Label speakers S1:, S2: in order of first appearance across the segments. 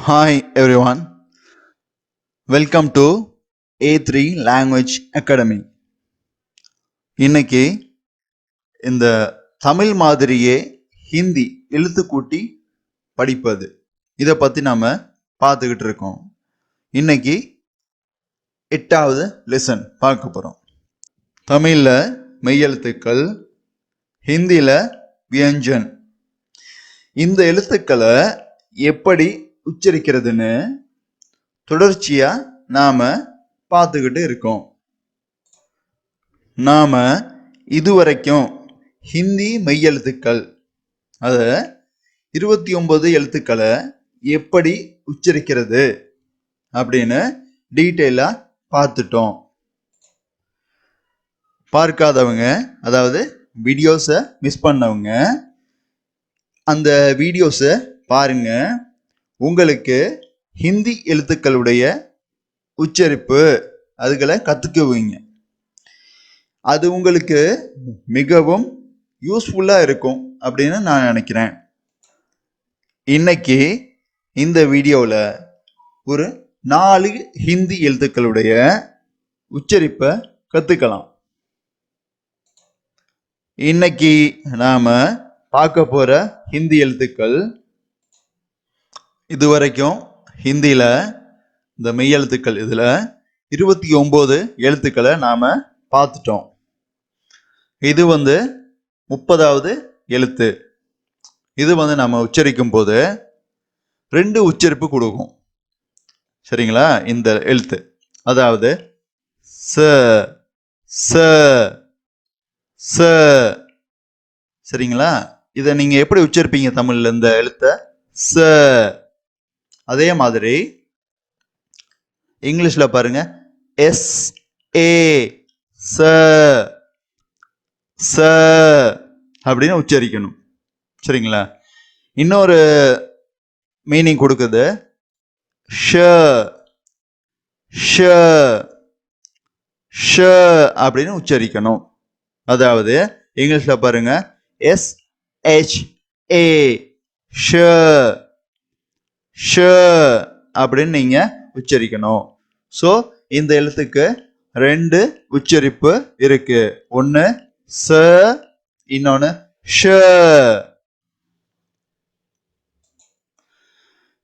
S1: Hi everyone, welcome to A3 Language Academy. இன்னைக்கு இந்த தமிழ் மாதிரியே ஹிந்தி எழுத்துக்கூட்டி படிப்பது இதை பற்றி நாம் பார்த்துக்கிட்டு இருக்கோம். இன்னைக்கு 8வது லெசன் பார்க்க போகிறோம். தமிழில் மெய்யெழுத்துக்கள், ஹிந்தியில் வியஞ்சன். இந்த எழுத்துக்களை எப்படி உச்சரிக்கிறதுன்னு தொடர்ச்சியா நாம பார்த்துக்கிட்டு இருக்கோம். நாம இதுவரைக்கும் ஹிந்தி மெய்யெழுத்துக்கள் அத 29 எழுத்துக்களை எப்படி உச்சரிக்கிறது அப்படின்னு டீட்டெயிலா பார்த்துட்டோம். பார்க்காதவங்க, அதாவது வீடியோஸை மிஸ் பண்ணவங்க, அந்த வீடியோஸை பாருங்க. உங்களுக்கு ஹிந்தி எழுத்துக்களுடைய உச்சரிப்பு அதுகளை கற்றுக்குவீங்க. அது உங்களுக்கு மிகவும் யூஸ்ஃபுல்லாக இருக்கும் அப்படின்னு நான் நினைக்கிறேன். இன்னைக்கு இந்த வீடியோவில் ஒரு 4 ஹிந்தி எழுத்துக்களுடைய உச்சரிப்பை கற்றுக்கலாம். இன்னைக்கு நாம் பார்க்க போகிற ஹிந்தி எழுத்துக்கள், இதுவரைக்கும் ஹிந்தியில் இந்த மெய்யெழுத்துக்கள் இதில் 29 எழுத்துக்களை நாம் பார்த்துட்டோம். இது 30வது எழுத்து. இது நம்ம உச்சரிக்கும் போது 2 உச்சரிப்பு கொடுக்கும். சரிங்களா? இந்த எழுத்து, அதாவது ச ச ச. சரிங்களா? இதை நீங்கள் எப்படி உச்சரிப்பீங்க தமிழில் இந்த எழுத்தை? ச. அதே மாதிரி இங்கிலீஷ்ல பாருங்க, எஸ் ஏ ச ச அப்படின்னு உச்சரிக்கணும். சரிங்களா? இன்னொரு மீனிங் கொடுக்குது, ஷ ஷ ஷ அப்படின்னு உச்சரிக்கணும். அதாவது இங்கிலீஷ்ல பாருங்க, எஸ் ஹெச் ஏ ஷ ஷ அப்படின்னு நீங்க உச்சரிக்கணும். ஸோ இந்த எழுத்துக்கு 2 உச்சரிப்பு இருக்கு. ஒன்று ச, இன்னொன்று ஷ.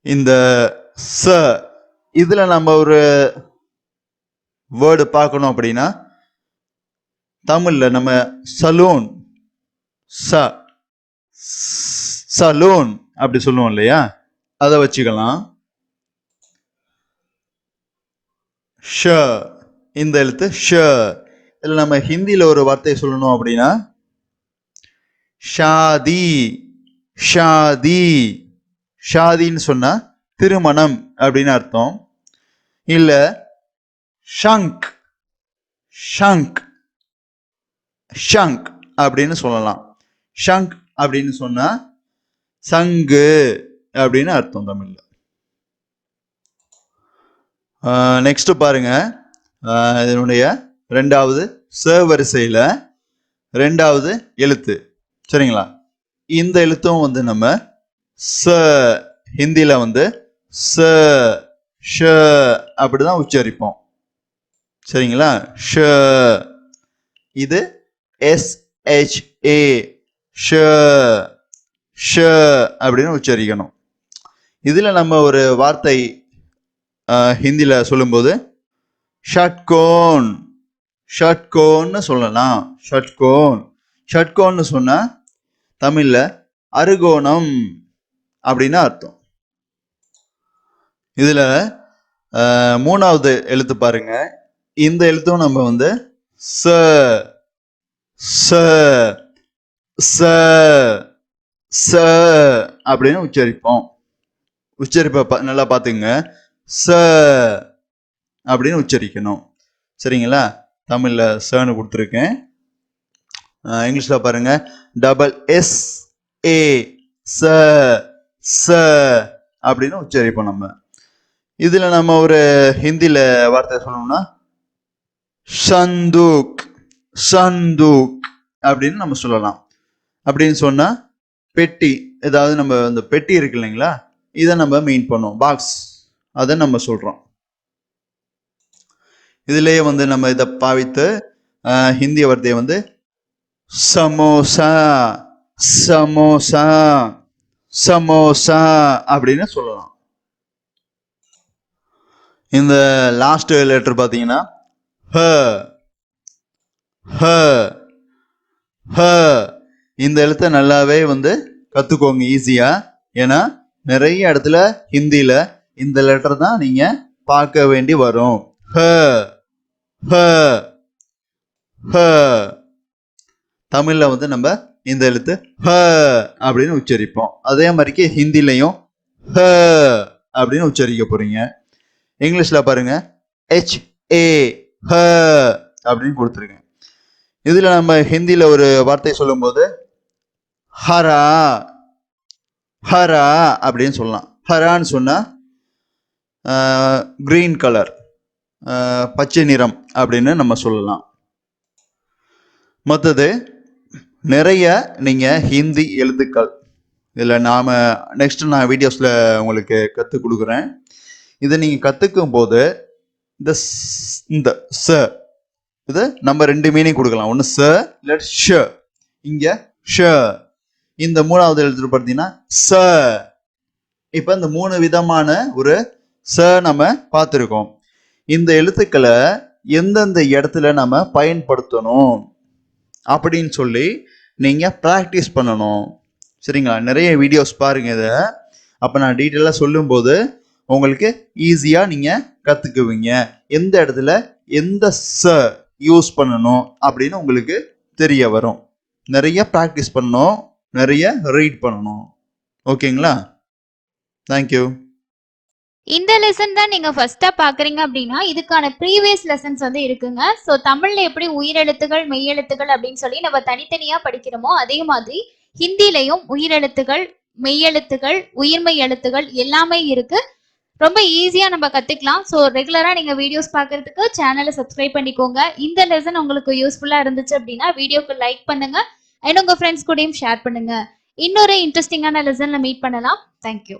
S1: இந்த ச இதுல நம்ம ஒரு வேர்டு பார்க்கணும் அப்படின்னா, தமிழ்ல நம்ம சலூன், ச சலூன் அப்படி சொல்லுவோம் இல்லையா, அதை வச்சுக்கலாம். ஷ, இந்த எழுத்து ஷ. இதில் நம்ம ஹிந்தியில் ஒரு வார்த்தையை சொல்லணும் அப்படின்னா, ஷாதி ஷாதி. ஷாதின்னு சொன்னா திருமணம் அப்படின்னு அர்த்தம். இல்ல ஷங்க் ஷங்க் ஷங்க் அப்படின்னு சொல்லலாம். ஷங்க் அப்படின்னு சொன்னா சங்கு அப்படின்னு அர்த்தம் தமிழ்ல. நெக்ஸ்ட் பாருங்க, இதனுடைய 2வது ச வரிசையில 2வது எழுத்து. சரிங்களா? இந்த எழுத்தும் நம்ம ச, ஹிந்தியில ச ஷ அப்படிதான் உச்சரிப்போம். சரிங்களா? ஷ. இது எஸ் ஹெச் ஏ ஷ ஷ அப்படின்னு உச்சரிக்கணும். இதுல நம்ம ஒரு வார்த்தை ஹிந்தியில சொல்லும்போது ஷட்கோன் ஷட்கோன்னு சொல்லலாம். ஷட்கோன் ஷட்கோன்னு சொன்னா தமிழ்ல அறுகோணம் அப்படின்னு அர்த்தம். இதுல 3வது எழுத்து பாருங்க. இந்த எழுத்தும் நம்ம ச ச ச ச அப்படின்னு உச்சரிப்போம். உச்சரிப்பை நல்லா பார்த்துங்க, ச அப்படின்னு உச்சரிக்கணும். சரிங்களா? தமிழ்ல சன்னு கொடுத்துருக்கேன். இங்கிலீஷ்ல பாருங்க, டபுள் எஸ் ஏ ச ச அப்படின்னு உச்சரிப்போம் நம்ம. இதுல நம்ம ஒரு ஹிந்தியில வார்த்தை சொல்லணும்னா, சந்தூக் சந்தூக் அப்படின்னு நம்ம சொல்லலாம். அப்படின்னு சொன்னா பெட்டி, ஏதாவது நம்ம அந்த பெட்டி இருக்கு இல்லைங்களா, இதை நம்ம மீன் பண்ணோம். பாக்ஸ் அதை நம்ம சொல்றோம். இதுலயே வந்து நம்ம இதை பாவித்து ஹிந்தி வார்த்தையை வந்து சமோசா சமோசா சமோசா அப்படின்னு சொல்லலாம். இந்த லாஸ்ட் லெட்டர் பார்த்தீங்கன்னா ஹ ஹ ஹ. இந்த எழுத்தை நல்லாவே வந்து கற்றுக்கோங்க ஈஸியாக. ஏன்னா நிறைய இடத்துல ஹிந்தியில் இந்த லெட்டர் தான் நீங்கள் பார்க்க வேண்டி வரும். ஹ ஹ ஹ. தமிழில் வந்து நம்ம இந்த எழுத்து ஹ அப்படின்னு உச்சரிப்போம். அதே மாதிரிக்கு ஹிந்திலையும் ஹ அப்படின்னு உச்சரிக்க போறீங்க. இங்கிலீஷில் பாருங்க HA ஹ அப்படின்னு கொடுத்துருங்க. இதில் நம்ம ஹிந்தியில் ஒரு வார்த்தை சொல்லும்போது ஹரா ஹரா அப்படின்னு சொல்லலாம். ஹரான்னு சொன்னால் கிரீன் கலர், பச்சை நிறம் அப்படின்னு நம்ம சொல்லலாம். மற்றது நிறைய நீங்கள் ஹிந்தி எழுத்துக்கள் இதில் நெக்ஸ்ட் நான் வீடியோஸில் உங்களுக்கு கற்றுக் கொடுக்குறேன். இதை நீங்கள் கற்றுக்கும் போது இந்த ச இது நம்ம 2 மீனிங் கொடுக்கலாம். ஒன்று ச இல்லை ஷ. இங்கே ஷ. இந்த 3வது எழுத்து பார்த்தீங்கன்னா ச. இப்போ இந்த 3 விதமான ஒரு ச நம்ம பார்த்துருக்கோம். இந்த எழுத்துக்களை எந்தெந்த இடத்துல நம்ம பயன்படுத்தணும் அப்படின்னு சொல்லி நீங்கள் ப்ராக்டிஸ் பண்ணணும். சரிங்களா? நிறைய வீடியோஸ் பாருங்கள் இதை. அப்போ நான் டீட்டெயிலாக சொல்லும்போது உங்களுக்கு ஈஸியாக நீங்கள் கற்றுக்குவீங்க. எந்த இடத்துல எந்த ச யூஸ் பண்ணணும் அப்படின்னு உங்களுக்கு தெரிய வரும். நிறைய ப்ராக்டிஸ் பண்ணணும், நிறைய ரீட் பண்ணணும். ஓகேங்களா? தேங்க்யூ.
S2: இந்த லெசன் தான் நீங்க ஃபர்ஸ்டா பாக்குறீங்க அப்படின்னா இதுக்கான ப்ரீவியஸ் லெசன்ஸ் வந்து இருக்குங்க. ஸோ தமிழ்ல எப்படி உயிரெழுத்துகள் மெய்யெழுத்துகள் அப்படின்னு சொல்லி நம்ம தனித்தனியா படிக்கிறோமோ அதே மாதிரி ஹிந்திலையும் உயிரெழுத்துகள் மெய்யெழுத்துகள் உயிர்மெய் எழுத்துகள் எல்லாமே இருக்கு. ரொம்ப ஈஸியா நம்ம கத்துக்கலாம். ஸோ ரெகுலரா நீங்க வீடியோஸ் பாக்குறதுக்கு சேனலை சப்ஸ்கிரைப் பண்ணிக்கோங்க. இந்த லெசன் உங்களுக்கு யூஸ்ஃபுல்லா இருந்துச்சு அப்படின்னா வீடியோக்கு லைக் பண்ணுங்க அண்ட் உங்க ஃப்ரெண்ட்ஸ் கூடயும் ஷேர் பண்ணுங்க. இன்னொரு இன்ட்ரெஸ்டிங்கான லெசன்ல மீட் பண்ணலாம். தேங்க்யூ.